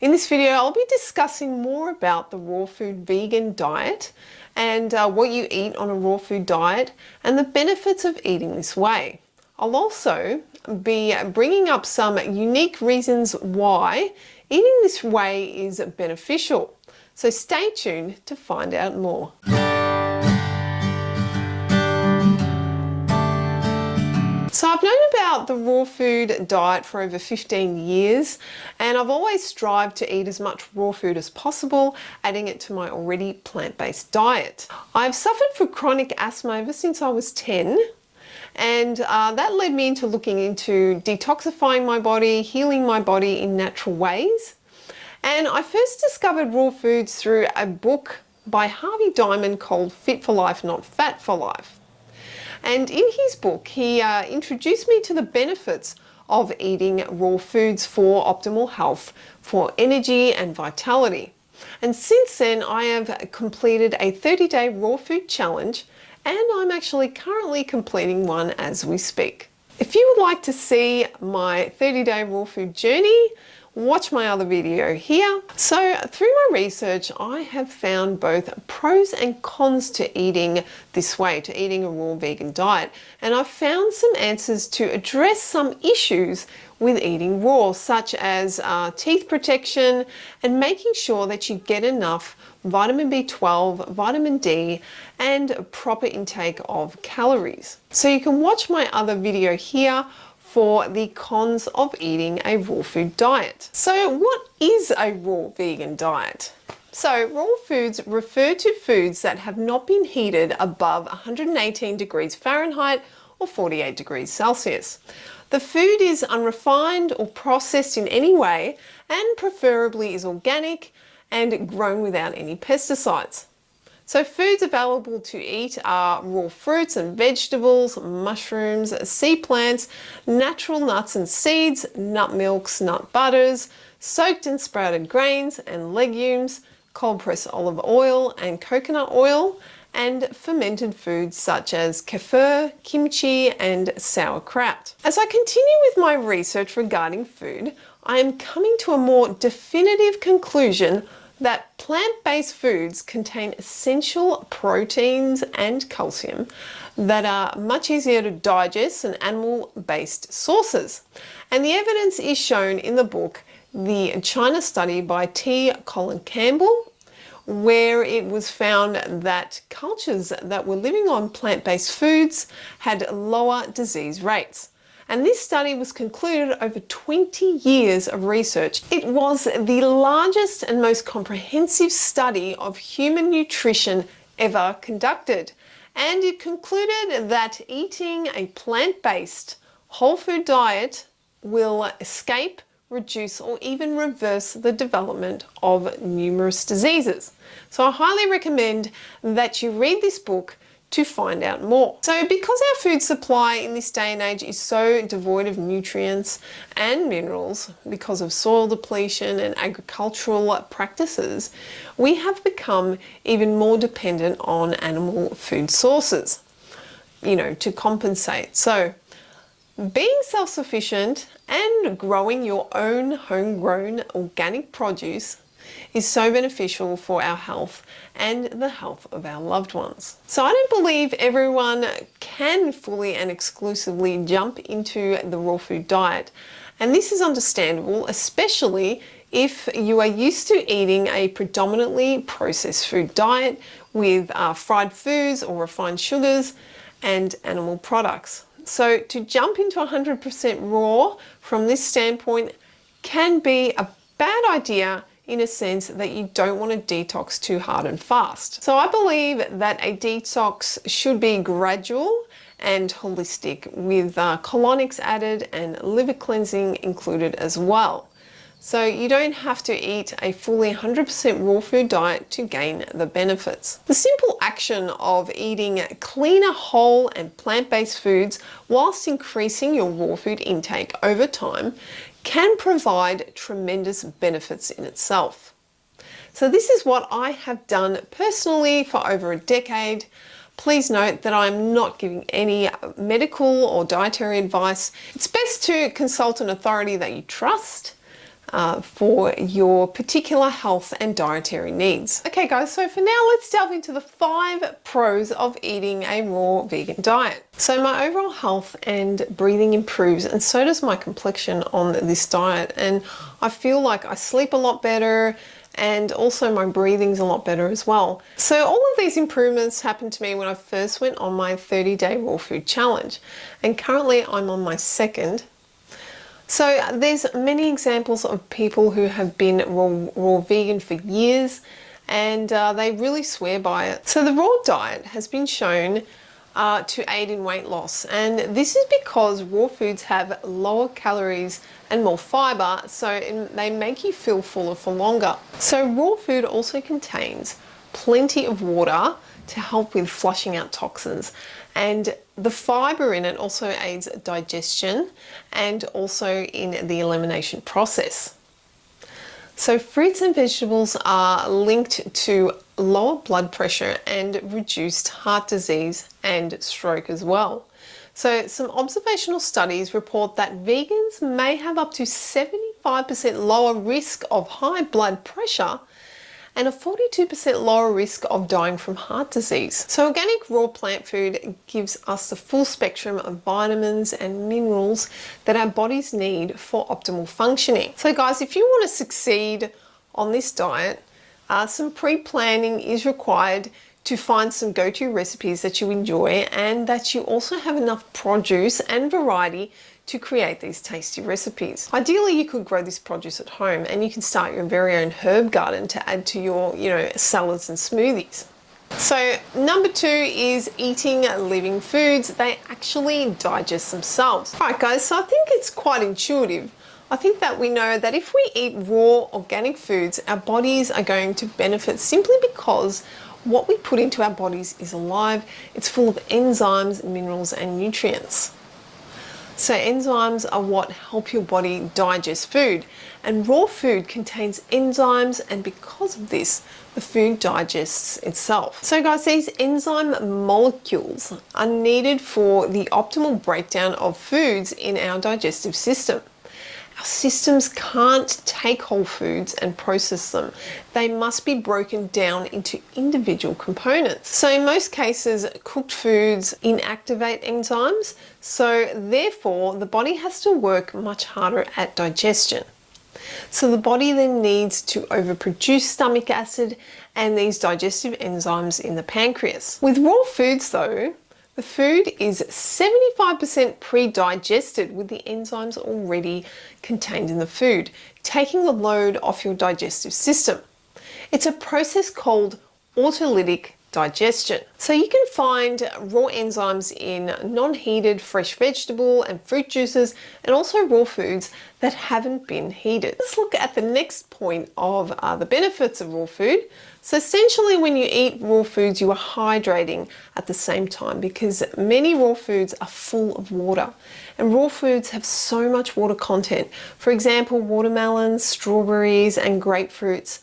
In this video, I'll be discussing more about the raw food vegan diet and what you eat on a raw food diet and the benefits of eating this way. I'll also be bringing up some unique reasons why eating this way is beneficial. So stay tuned to find out more. So I've known about the raw food diet for over 15 years, and I've always strived to eat as much raw food as possible, adding it to my already plant-based diet. I've suffered from chronic asthma ever since I was 10, and that led me into looking into detoxifying my body, healing my body in natural ways. And I first discovered raw foods through a book by Harvey Diamond called Fit for Life, Not Fat for Life. And in his book, he introduced me to the benefits of eating raw foods for optimal health, for energy and vitality. And since then, I have completed a 30-day raw food challenge, and I'm actually currently completing one as we speak. If you would like to see my 30-day raw food journey, watch my other video here. So through my research, I have found both pros and cons to eating this way, to eating a raw vegan diet. And I've found some answers to address some issues with eating raw, such as teeth protection and making sure that you get enough vitamin B12, vitamin D, and proper intake of calories. So you can watch my other video here for the cons of eating a raw food diet. So what is a raw vegan diet? So raw foods refer to foods that have not been heated above 118 degrees Fahrenheit or 48 degrees Celsius. The food is unrefined or processed in any way, and preferably is organic and grown without any pesticides. So foods available to eat are raw fruits and vegetables, mushrooms, sea plants, natural nuts and seeds, nut milks, nut butters, soaked and sprouted grains and legumes, cold pressed olive oil and coconut oil, and fermented foods such as kefir, kimchi, and sauerkraut. As I continue with my research regarding food, I am coming to a more definitive conclusion that plant-based foods contain essential proteins and calcium that are much easier to digest than animal-based sources. And the evidence is shown in the book, The China Study by T. Colin Campbell, where it was found that cultures that were living on plant-based foods had lower disease rates. And this study was concluded over 20 years of research. It was the largest and most comprehensive study of human nutrition ever conducted. And it concluded that eating a plant-based whole food diet will escape, reduce, or even reverse the development of numerous diseases. So I highly recommend that you read this book to find out more. So because our food supply in this day and age is so devoid of nutrients and minerals because of soil depletion and agricultural practices, we have become even more dependent on animal food sources, to compensate. So being self-sufficient and growing your own homegrown organic produce is so beneficial for our health and the health of our loved ones. So I don't believe everyone can fully and exclusively jump into the raw food diet. And this is understandable, especially if you are used to eating a predominantly processed food diet with fried foods or refined sugars and animal products. So to jump into 100% raw from this standpoint can be a bad idea, in a sense that you don't want to detox too hard and fast. So I believe that a detox should be gradual and holistic, with colonics added and liver cleansing included as well. So you don't have to eat a fully 100% raw food diet to gain the benefits. The simple action of eating cleaner, whole and plant-based foods whilst increasing your raw food intake over time can provide tremendous benefits in itself. So this is what I have done personally for over a decade. Please note that I'm not giving any medical or dietary advice. It's best to consult an authority that you trust for your particular health and dietary needs. Okay guys, so for now let's delve into the 5 pros of eating a raw vegan diet. So my overall health and breathing improves, and so does my complexion on this diet, and I feel like I sleep a lot better, and also my breathing's a lot better as well. So all of these improvements happened to me when I first went on my 30-day raw food challenge, and currently I'm on my 2nd. So there's many examples of people who have been raw vegan for years, and they really swear by it. So the raw diet has been shown to aid in weight loss, and this is because raw foods have lower calories and more fiber, so they make you feel fuller for longer. So raw food also contains plenty of water to help with flushing out toxins, and the fiber in it also aids digestion and also in the elimination process. So fruits and vegetables are linked to lower blood pressure and reduced heart disease and stroke as well. So some observational studies report that vegans may have up to 75% lower risk of high blood pressure and a 42% lower risk of dying from heart disease. So organic raw plant food gives us the full spectrum of vitamins and minerals that our bodies need for optimal functioning. So guys, if you want to succeed on this diet, some pre-planning is required to find some go-to recipes that you enjoy, and that you also have enough produce and variety to create these tasty recipes. Ideally, you could grow this produce at home, and you can start your very own herb garden to add to your, salads and smoothies. So number 2 is eating living foods. They actually digest themselves. All right guys, so I think it's quite intuitive. I think that we know that if we eat raw organic foods, our bodies are going to benefit simply because what we put into our bodies is alive. It's full of enzymes, minerals, and nutrients. So enzymes are what help your body digest food, and raw food contains enzymes, and because of this, the food digests itself. So guys, these enzyme molecules are needed for the optimal breakdown of foods in our digestive system. Our systems can't take whole foods and process them. They must be broken down into individual components. So in most cases, cooked foods inactivate enzymes, so therefore the body has to work much harder at digestion. So the body then needs to overproduce stomach acid and these digestive enzymes in the pancreas. With raw foods though, the food is 75% pre-digested with the enzymes already contained in the food, taking the load off your digestive system. It's a process called autolytic digestion. So you can find raw enzymes in non-heated fresh vegetable and fruit juices, and also raw foods that haven't been heated. Let's look at the next point of the benefits of raw food. So essentially when you eat raw foods, you are hydrating at the same time, because many raw foods are full of water, and raw foods have so much water content. For example, watermelons, strawberries, and grapefruits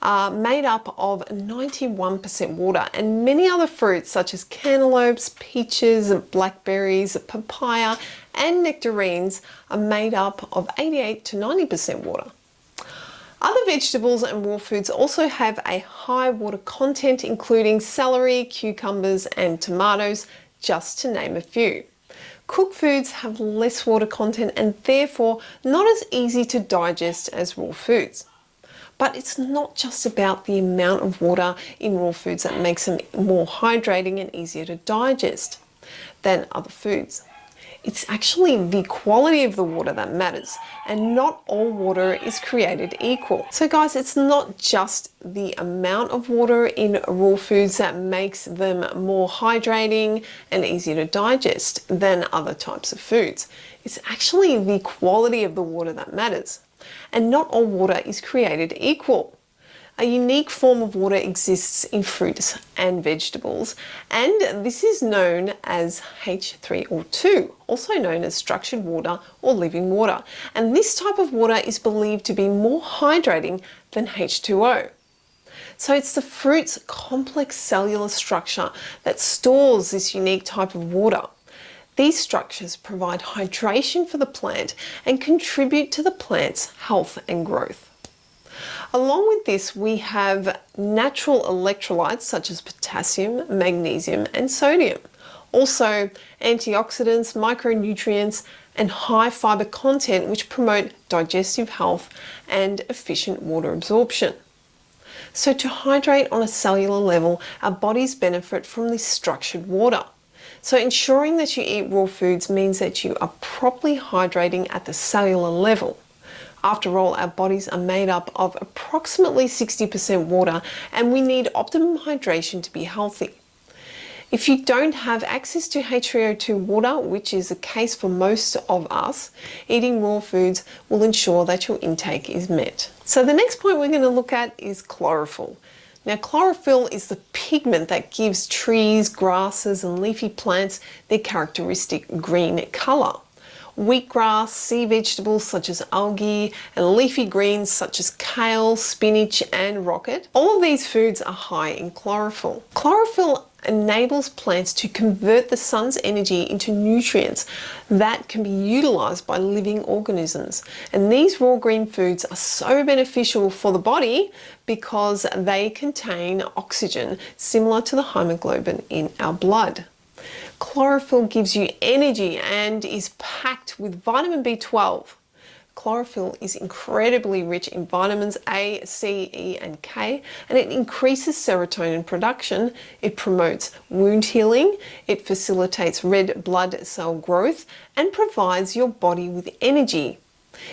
are made up of 91% water, and many other fruits such as cantaloupes, peaches, blackberries, papaya, and nectarines are made up of 88 to 90% water. Other vegetables and raw foods also have a high water content, including celery, cucumbers, and tomatoes, just to name a few. Cooked foods have less water content and therefore not as easy to digest as raw foods. But it's not just about the amount of water in raw foods that makes them more hydrating and easier to digest than other foods. It's actually the quality of the water that matters, and not all water is created equal. So guys, it's not just the amount of water in raw foods that makes them more hydrating and easier to digest than other types of foods. It's actually the quality of the water that matters, and not all water is created equal. A unique form of water exists in fruits and vegetables, and this is known as H3O2, also known as structured water or living water. And this type of water is believed to be more hydrating than H2O. So it's the fruit's complex cellular structure that stores this unique type of water. These structures provide hydration for the plant and contribute to the plant's health and growth. Along with this, we have natural electrolytes such as potassium, magnesium, and sodium. Also, antioxidants, micronutrients, and high fiber content which promote digestive health and efficient water absorption. So to hydrate on a cellular level, our bodies benefit from this structured water. So ensuring that you eat raw foods means that you are properly hydrating at the cellular level. After all, our bodies are made up of approximately 60% water, and we need optimum hydration to be healthy. If you don't have access to H3O2 water, which is the case for most of us, eating raw foods will ensure that your intake is met. So the next point we're going to look at is chlorophyll. Now, chlorophyll is the pigment that gives trees, grasses, and leafy plants their characteristic green color. Wheatgrass, sea vegetables such as algae, and leafy greens such as kale, spinach, and rocket. All of these foods are high in chlorophyll. Chlorophyll enables plants to convert the sun's energy into nutrients that can be utilized by living organisms. And these raw green foods are so beneficial for the body because they contain oxygen similar to the hemoglobin in our blood. Chlorophyll gives you energy and is packed with vitamin B12. Chlorophyll is incredibly rich in vitamins A, C, E, and K, and it increases serotonin production. It promotes wound healing, it facilitates red blood cell growth, and provides your body with energy.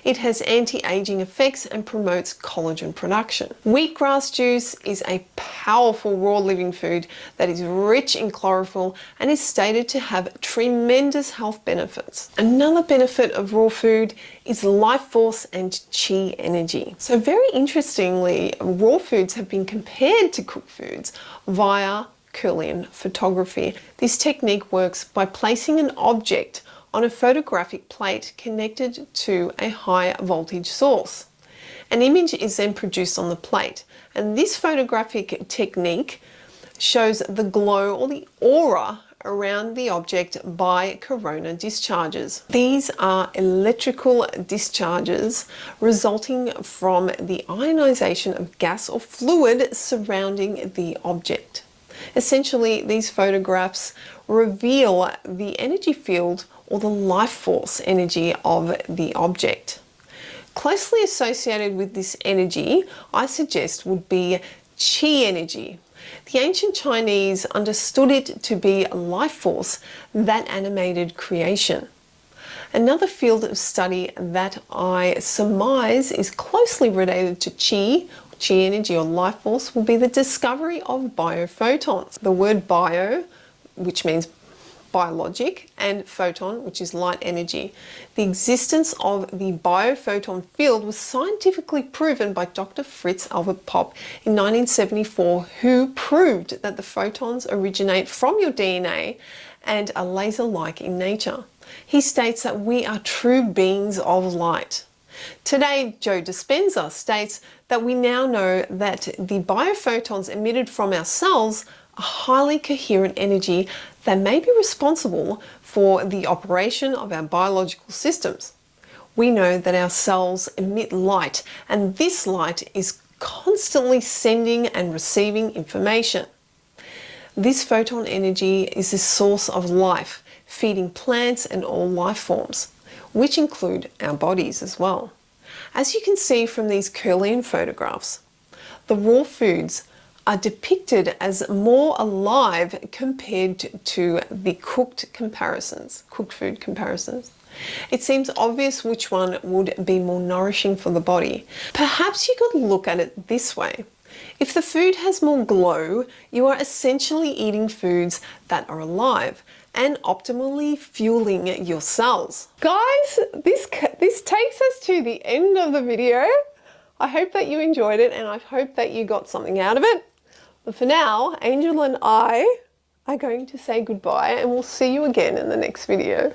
It has anti-aging effects and promotes collagen production. Wheatgrass juice is a powerful raw living food that is rich in chlorophyll and is stated to have tremendous health benefits. Another benefit of raw food is life force and chi energy. So very interestingly, raw foods have been compared to cooked foods via Kirlian photography. This technique works by placing an object on a photographic plate connected to a high voltage source. An image is then produced on the plate, and this photographic technique shows the glow or the aura around the object by corona discharges. These are electrical discharges resulting from the ionization of gas or fluid surrounding the object. Essentially, these photographs reveal the energy field or the life force energy of the object. Closely associated with this energy, I suggest, would be chi energy. The ancient Chinese understood it to be a life force that animated creation. Another field of study that I surmise is closely related to chi energy or life force, will be the discovery of biophotons. The word bio, which means biologic, and photon, which is light energy. The existence of the biophoton field was scientifically proven by Dr. Fritz Albert Popp in 1974, who proved that the photons originate from your DNA and are laser-like in nature. He states that we are true beings of light. Today, Joe Dispenza states that we now know that the biophotons emitted from our cells are highly coherent energy that may be responsible for the operation of our biological systems. We know that our cells emit light, and this light is constantly sending and receiving information. This photon energy is the source of life, feeding plants and all life forms, which include our bodies as well. As you can see from these Kirlian photographs, the raw foods are depicted as more alive compared to the cooked food comparisons. It seems obvious which one would be more nourishing for the body. Perhaps you could look at it this way. If the food has more glow, you are essentially eating foods that are alive and optimally fueling your cells. Guys, this takes us to the end of the video. I hope that you enjoyed it and I hope that you got something out of it. But for now, Angel and I are going to say goodbye and we'll see you again in the next video.